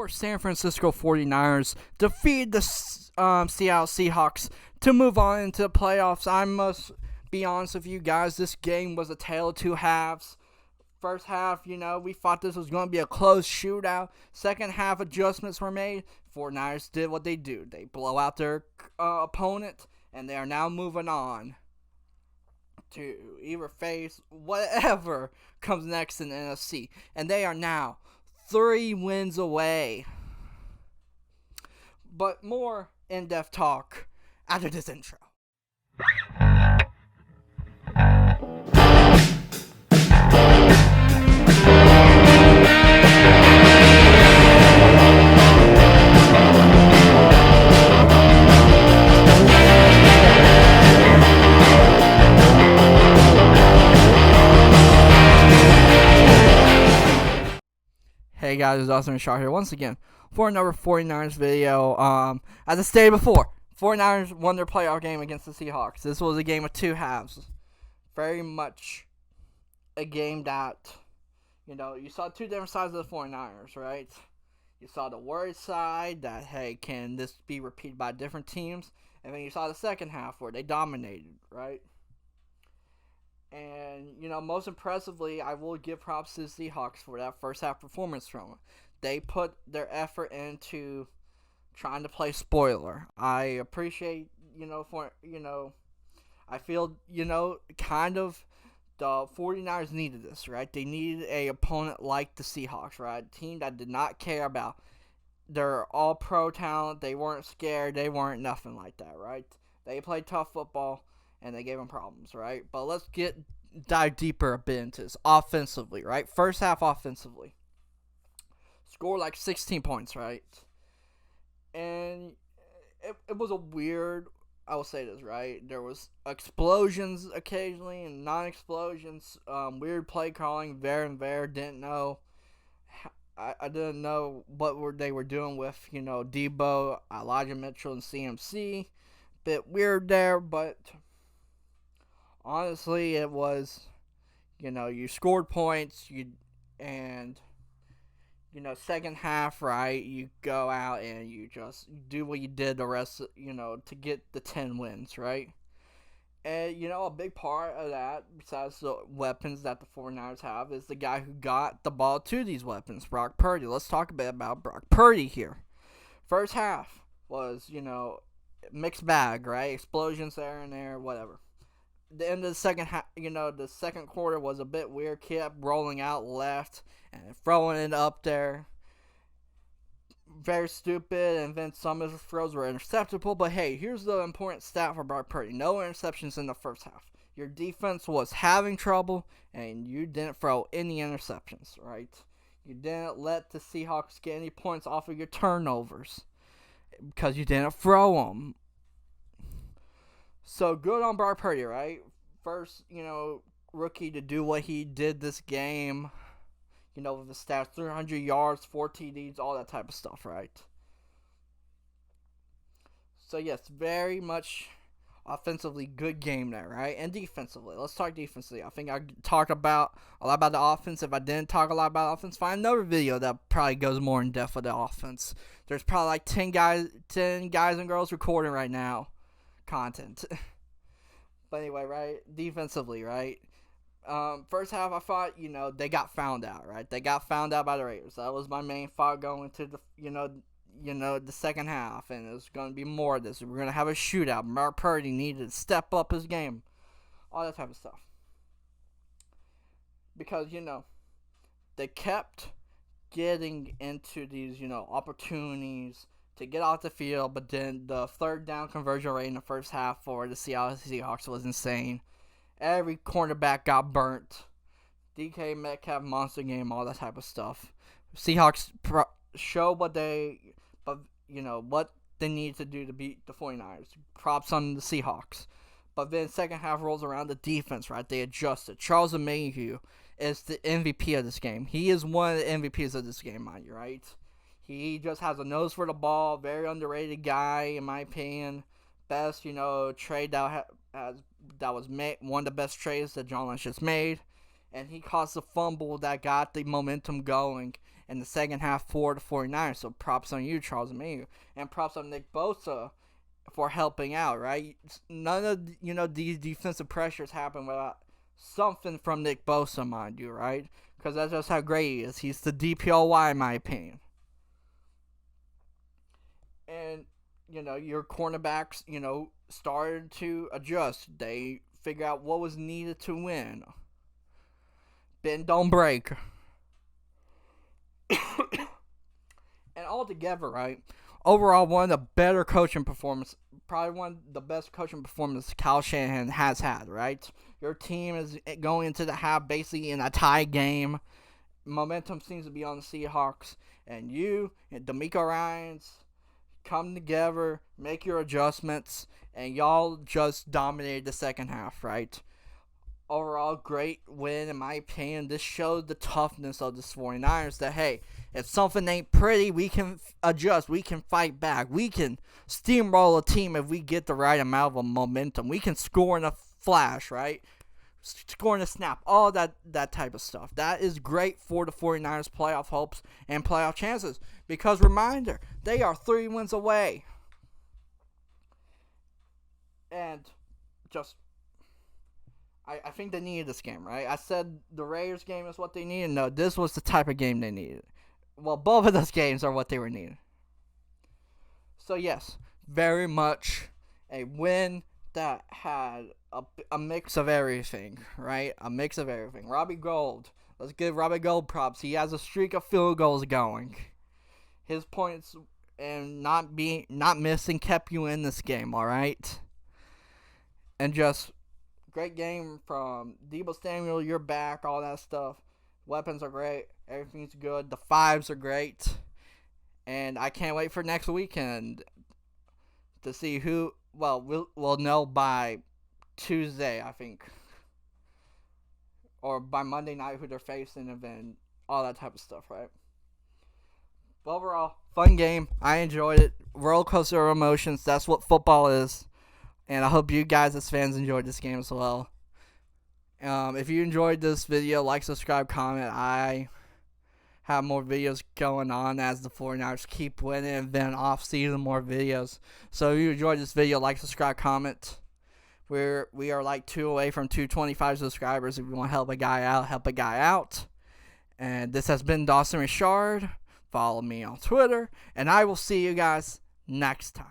Your San Francisco 49ers defeat the Seattle Seahawks to move on into the playoffs. I must be honest with you guys, this game was a tale of two halves. First half, we thought this was going to be a close shootout. Second half, adjustments were made. 49ers did what they do. They blow out their opponent, and they are now moving on to either face whatever comes next in the NFC. And they are now 3 wins away. But more in-depth talk after this intro. Hey guys, it's Austin Shaw here once again for another 49ers video. As I stated before, 49ers won their playoff game against the Seahawks. This was a game of two halves. Very much a game that, you saw two different sides of the 49ers, right? You saw the worried side that, hey, can this be repeated by different teams? And then you saw the second half where they dominated, right? And, most impressively, I will give props to the Seahawks for that first half performance from them. They put their effort into trying to play spoiler. I appreciate, I feel, kind of the 49ers needed this, right? They needed a opponent like the Seahawks, right? A team that did not care about their all-pro talent. They weren't scared. They weren't nothing like that, right? They played tough football, and they gave them problems, right? But let's dive deeper a bit into this offensively, right? First half offensively. Scored like 16 points, right? And it was a weird, I will say this, right? There was explosions occasionally and non-explosions. Weird play calling. There didn't know. I didn't know what they were doing with, Debo, Elijah Mitchell, and CMC. Bit weird there, but honestly, it was, you scored points, second half, right, you go out and you just do what you did the rest, to get the 10 wins, right? And, a big part of that, besides the weapons that the 49ers have, is the guy who got the ball to these weapons, Brock Purdy. Let's talk a bit about Brock Purdy here. First half was, mixed bag, right? Explosions there and there, whatever. The end of the second half, the second quarter was a bit weird. Kept rolling out left and throwing it up there. Very stupid, and then some of his throws were interceptable. But hey, here's the important stat for Brock Purdy. No interceptions in the first half. Your defense was having trouble, and you didn't throw any interceptions, right? You didn't let the Seahawks get any points off of your turnovers because you didn't throw them. So, good on Brock Purdy, right? First, rookie to do what he did this game. With the stats, 300 yards, 4 TDs, all that type of stuff, right? So, yes, very much offensively good game there, right? And defensively. Let's talk defensively. I think I talked a lot about the offense. If I didn't talk a lot about offense, find another video that probably goes more in depth with the offense. There's probably like 10 guys and girls recording right now. Content. But anyway, right, defensively, right, first half I thought, they got found out, right? They got found out by the Raiders. That was my main thought going to the, the second half, and it was going to be more of this. We're going to have a shootout. Brock Purdy needed to step up his game, all that type of stuff, because they kept getting into these opportunities to get off the field, but then the third down conversion rate in the first half for the Seattle Seahawks was insane. Every cornerback got burnt. DK Metcalf monster game, all that type of stuff. Seahawks show what they need to do to beat the 49ers. Props on the Seahawks. But then second half rolls around, the defense, right? They adjusted. Charles Mayhew is the MVP of this game. He is one of the MVPs of this game, mind you, right? He just has a nose for the ball. Very underrated guy, in my opinion. Best, trade that was made. One of the best trades that John Lynch just made. And he caused the fumble that got the momentum going in the second half for the 49ers. So props on you, Charles Emmanuel. And props on Nick Bosa for helping out, right? None of these defensive pressures happen without something from Nick Bosa, mind you, right? Because that's just how great he is. He's the DPOY, in my opinion. And, your cornerbacks, started to adjust. They figure out what was needed to win. Bend, don't break. And altogether, right, overall, one of the better coaching performances, probably one of the best coaching performances Kyle Shanahan has had, right? Your team is going into the half basically in a tie game. Momentum seems to be on the Seahawks. And you and D'Amico Ryans come together, make your adjustments, and y'all just dominated the second half, right? Overall, great win, in my opinion. This showed the toughness of the 49ers that, hey, if something ain't pretty, we can adjust. We can fight back. We can steamroll a team if we get the right amount of momentum. We can score in a flash, right? Score in a snap. All that type of stuff. That is great for the 49ers' playoff hopes and playoff chances. Because, reminder, they are 3 wins away. And just... I think they needed this game, right? I said the Raiders game is what they needed. No, this was the type of game they needed. Well, both of those games are what they were needed. So, yes, very much a win that had a mix of everything, right? A mix of everything. Robbie Gould. Let's give Robbie Gould props. He has a streak of field goals going. His points and not missing kept you in this game, all right? And just... great game from Deebo Samuel, you're back, all that stuff. Weapons are great. Everything's good. The 5s are great. And I can't wait for next weekend to see who, well, we'll know by Tuesday, I think. Or by Monday night who they're facing and then all that type of stuff, right? But overall, fun game. I enjoyed it. Roller coaster of emotions. That's what football is. And I hope you guys as fans enjoyed this game as well. If you enjoyed this video, like, subscribe, comment. I have more videos going on as the 49ers keep winning and then off-season more videos. So if you enjoyed this video, like, subscribe, comment. We are like 2 away from 225 subscribers. If you want to help a guy out, help a guy out. And this has been Dawson Richard. Follow me on Twitter. And I will see you guys next time.